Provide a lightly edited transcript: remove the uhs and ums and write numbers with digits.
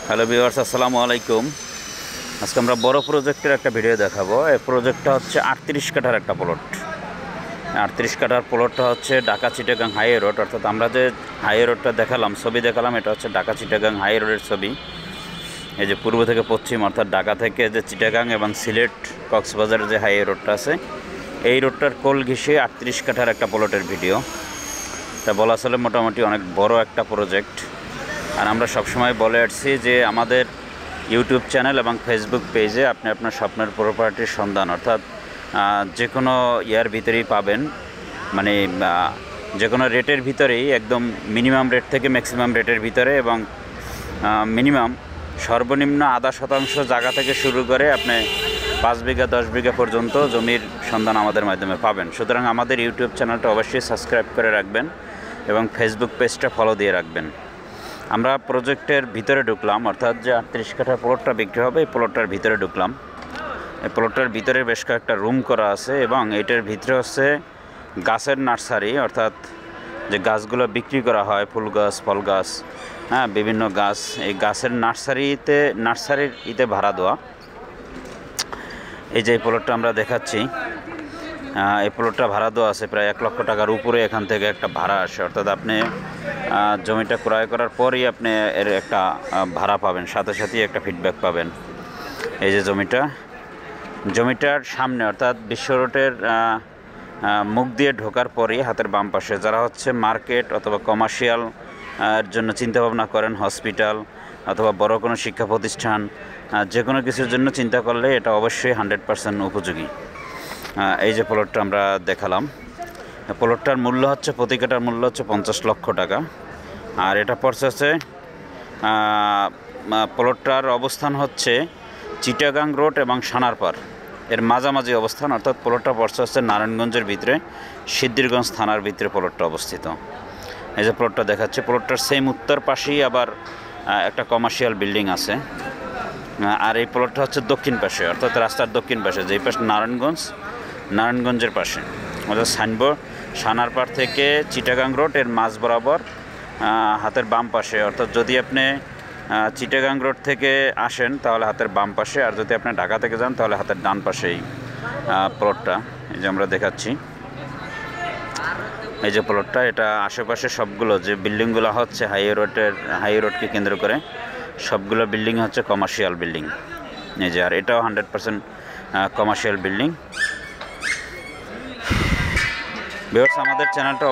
Hello viewers, আসসালামু আলাইকুম। আজকে আমরা বড় প্রজেক্টের একটা ভিডিও দেখাবো। এই প্রজেক্টটা হচ্ছে 38 কাঠার একটা প্লট। 38 কাঠার প্লটটা হচ্ছে ঢাকা চিটাগাং হাইওয়ে রোড, অর্থাৎ আমরা যে হাইওয়ে রোডটা ছবি দেখালাম, এটা হচ্ছে ঢাকা চিটাগাং হাইওয়ে রোডের ছবি। এই যে পূর্ব থেকে পশ্চিম, অর্থাৎ ঢাকা থেকে যে চিটাগাং এবং সিলেট কক্সবাজারের যে হাইওয়ে রোডটা আছে, এই রোডটার কোল ঘেঁষে 38 কাঠার একটা প্লটের ভিডিও। তা বলা চলে মোটামুটি অনেক বড় একটা প্রজেক্ট। আর আমরা সবসময় বলে আসছি যে আমাদের ইউটিউব চ্যানেল এবং ফেসবুক পেজে আপনি আপনার স্বপ্নের প্রপার্টির সন্ধান, অর্থাৎ যে কোনো ইয়ার ভিতরেই পাবেন, মানে যে কোনো রেটের ভিতরেই, একদম মিনিমাম রেট থেকে ম্যাক্সিমাম রেটের ভিতরে, এবং মিনিমাম সর্বনিম্ন 0.5% জায়গা থেকে শুরু করে আপনি 5 বিঘা 10 বিঘা পর্যন্ত জমির সন্ধান আমাদের মাধ্যমে পাবেন। সুতরাং আমাদের ইউটিউব চ্যানেলটা অবশ্যই সাবস্ক্রাইব করে রাখবেন এবং ফেসবুক পেজটা ফলো দিয়ে রাখবেন। আমরা প্রজেক্টের ভিতরে ঢুকলাম, অর্থাৎ যে 38 কাঠার প্লটটা বিক্রি হবে, এই প্লটটার ভিতরে ঢুকলাম। এই প্লটটার ভিতরে বেশ কয়েকটা রুম করা আছে এবং এটার ভিতরে হচ্ছে গাছের নার্সারি, অর্থাৎ যে গাছগুলো বিক্রি করা হয়, ফুল গাছ, ফল গাছ, হ্যাঁ, বিভিন্ন গাছ, এই গাছের নার্সারিতে ভাড়া দেওয়া। এই যে এই প্লটটা আমরা দেখাচ্ছি, এই প্লটটা ভাড়া দেওয়া আছে প্রায় 1 লক্ষ টাকার উপরে। এখান থেকে একটা ভাড়া আসে, অর্থাৎ আপনি জমিটা ক্রয় করার পরই আপনি এর একটা ভাড়া পাবেন, সাথে সাথেই একটা ফিডব্যাক পাবেন। এই যে জমিটার সামনে, অর্থাৎ বিশ্ব রোডের মুখ দিয়ে ঢোকার পরই হাতের বাম পাশে, যারা হচ্ছে মার্কেট অথবা কমার্শিয়াল এর জন্য চিন্তাভাবনা করেন, হসপিটাল অথবা বড় কোনো শিক্ষা প্রতিষ্ঠান, যে কোনো কিছুর জন্য চিন্তা করলে এটা অবশ্যই 100% উপযোগী। এই যে প্লটটা আমরা দেখালাম, প্লটটার মূল্য হচ্ছে, প্রতি কাঠার মূল্য হচ্ছে 50 লক্ষ টাকা। আর এটা পড়ছে, প্লটটার অবস্থান হচ্ছে চিটাগাং রোড এবং সানারপাড় এর মাঝামাঝি অবস্থান, অর্থাৎ প্লটটা পড়ছে নারায়ণগঞ্জের ভিতরে, সিদ্ধিরগঞ্জ থানার ভিতরে প্লটটা অবস্থিত। এই যে প্লটটা দেখাচ্ছে, প্লটটার সেম উত্তর পাশেই আবার একটা কমার্শিয়াল বিল্ডিং আছে। আর এই প্লটটা হচ্ছে দক্ষিণ পাশে, অর্থাৎ রাস্তার দক্ষিণ পাশে, যেই পাশে নারায়ণগঞ্জের পাশে, অর্থাৎ সাইনবোর্ড সানারপাড় থেকে চিটাগাং রোড এর মাঝ বরাবর হাতের বাম পাশে। অর্থাৎ যদি আপনি চিটাগাং রোড থেকে আসেন তাহলে হাতের বাম পাশে, আর যদি আপনি ঢাকা থেকে যান তাহলে হাতের ডান পাশেই প্লটটা। এই যে আমরা দেখাচ্ছি, এই যে প্লটটা, এটা আশেপাশে সবগুলো যে বিল্ডিংগুলো হচ্ছে হাইওয়ে রোডকে কেন্দ্র করে সবগুলো বিল্ডিং হচ্ছে কমার্শিয়াল বিল্ডিং। এই যে, আর এটাও 100% কমার্শিয়াল বিল্ডিং। ভিউয়ার্স, আমাদের চ্যানেলটা